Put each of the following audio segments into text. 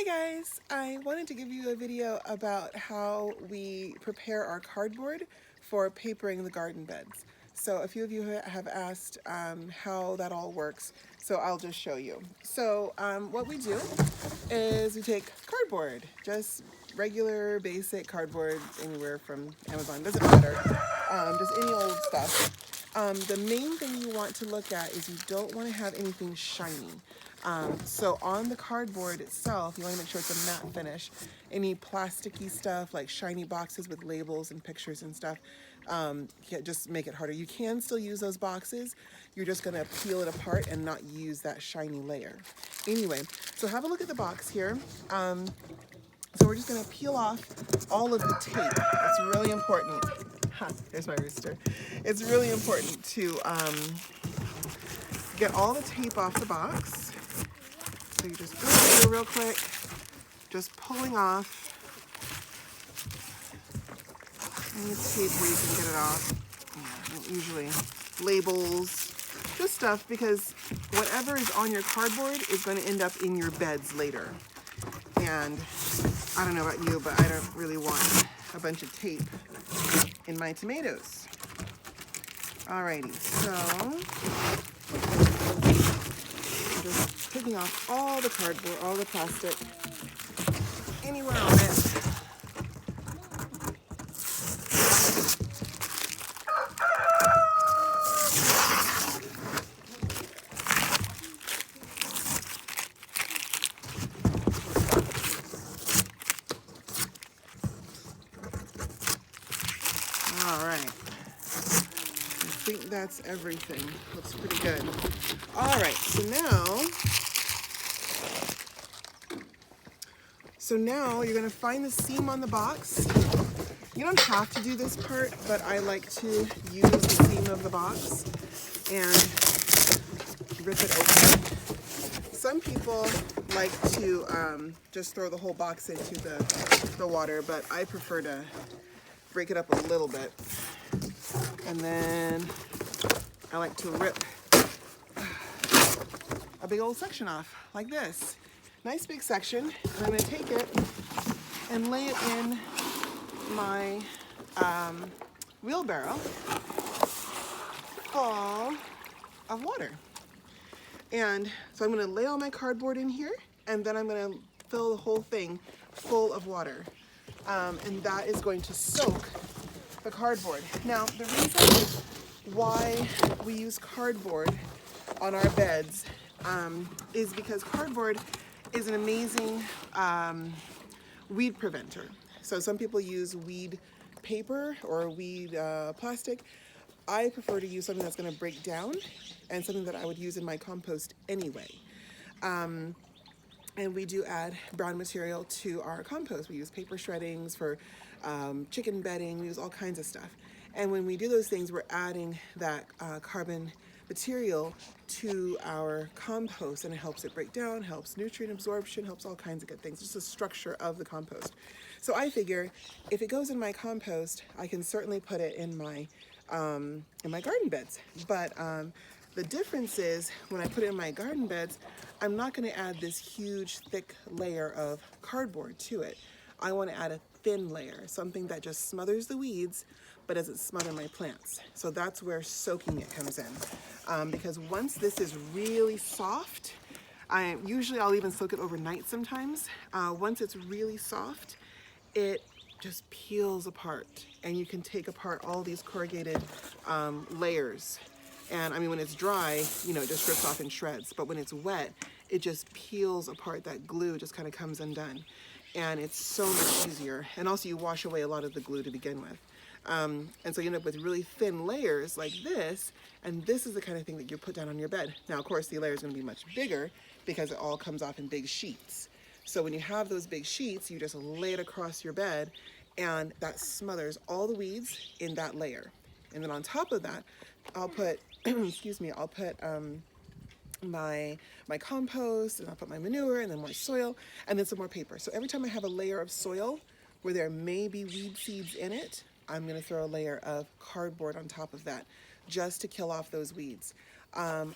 Guys, I wanted to give you a video about how we prepare our cardboard for papering the garden beds. So a few of you have asked how that all works, so I'll just show you. So what we do is we take cardboard, just regular basic cardboard, anywhere from Amazon, doesn't matter, just any old stuff. The main thing you want to look at is you don't want to have anything shiny. So on the cardboard itself, you want to make sure it's a matte finish. Any plasticky stuff like shiny boxes with labels and pictures and stuff, just make it harder. You can still use those boxes. You're just going to peel it apart and not use that shiny layer. Anyway, so have a look at the box here. So we're just going to peel off all of the tape. It's really important. There's my rooster. It's really important to get all the tape off the box. So you just go through real quick, just pulling off any tape where you can get it off. Yeah, usually labels, just stuff, because whatever is on your cardboard is going to end up in your beds later. And I don't know about you, but I don't really want a bunch of tape in my tomatoes. Alrighty, so I'm just taking off all the cardboard, all the plastic, anywhere on it. All right. I think that's everything. Looks pretty good. All right, so now you're gonna find the seam on the box. You don't have to do this part, but I like to use the seam of the box and rip it open. Some people like to just throw the whole box into the water, but I prefer to break it up a little bit. And then I like to rip a big old section off like this. Nice big section. And I'm going to take it and lay it in my wheelbarrow full of water. And so I'm going to lay all my cardboard in here, and then I'm going to fill the whole thing full of water. And that is going to soak the cardboard. Now, the reason why we use cardboard on our beds is because cardboard is an amazing weed preventer. So some people use weed paper or weed plastic. I prefer to use something that's going to break down and something that I would use in my compost anyway. And we do add brown material to our compost. We use paper shreddings for chicken bedding. We use all kinds of stuff. And when we do those things, we're adding that carbon material to our compost, and it helps it break down, helps nutrient absorption, helps all kinds of good things, just the structure of the compost. So I figure if it goes in my compost, I can certainly put it in my garden beds. But the difference is when I put it in my garden beds, I'm not going to add this huge thick layer of cardboard to it. I want to add a thin layer, something that just smothers the weeds but doesn't smother my plants. So that's where soaking it comes in. Because once this is really soft, I'll even soak it overnight sometimes. Once it's really soft, it just peels apart, and you can take apart all these corrugated layers. And I mean, when it's dry, it just rips off in shreds. But when it's wet, it just peels apart. That glue just kind of comes undone. And it's so much easier. And also you wash away a lot of the glue to begin with. And so you end up with really thin layers like this. And this is the kind of thing that you put down on your bed. Now, of course, the layer is going to be much bigger because it all comes off in big sheets. So when you have those big sheets, you just lay it across your bed, and that smothers all the weeds in that layer. And then on top of that, I'll put, I'll put my compost, and I'll put my manure, and then more soil, and then some more paper. So every time I have a layer of soil where there may be weed seeds in it, I'm going to throw a layer of cardboard on top of that just to kill off those weeds.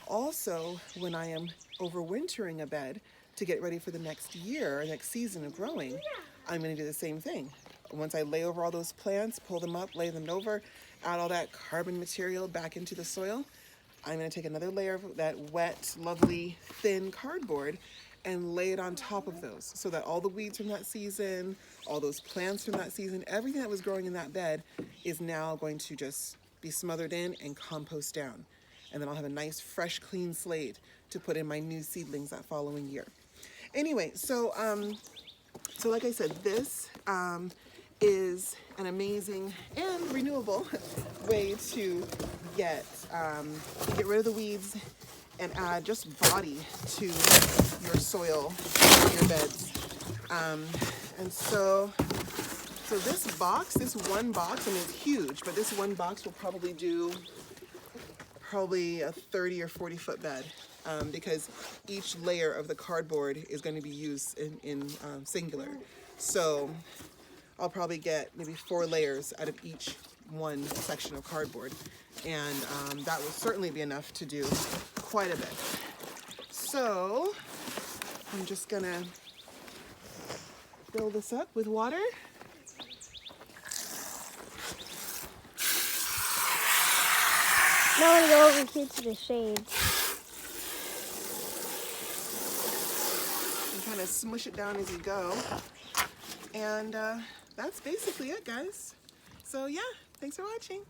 Also, when I am overwintering a bed, to get ready for the next year, next season of growing, I'm going to do the same thing. Once I lay over all those plants, pull them up, lay them over, add all that carbon material back into the soil, I'm going to take another layer of that wet, lovely, thin cardboard and lay it on top of those so that all the weeds from that season, all those plants from that season, everything that was growing in that bed is now going to just be smothered in and compost down. And then I'll have a nice, fresh, clean slate to put in my new seedlings that following year. Anyway, so like I said, this is an amazing and renewable way to get rid of the weeds and add just body to your soil, your beds. And so this box, this one box, I mean it's huge, but this one box will probably do a 30 or 40 foot bed. Because each layer of the cardboard is going to be used in singular. So I'll probably get maybe 4 layers out of each one section of cardboard. And that will certainly be enough to do quite a bit. So I'm just going to fill this up with water. Now I'm going to go over here to the shade. Kind of smush it down as you go, and that's basically it, guys. So yeah, thanks for watching.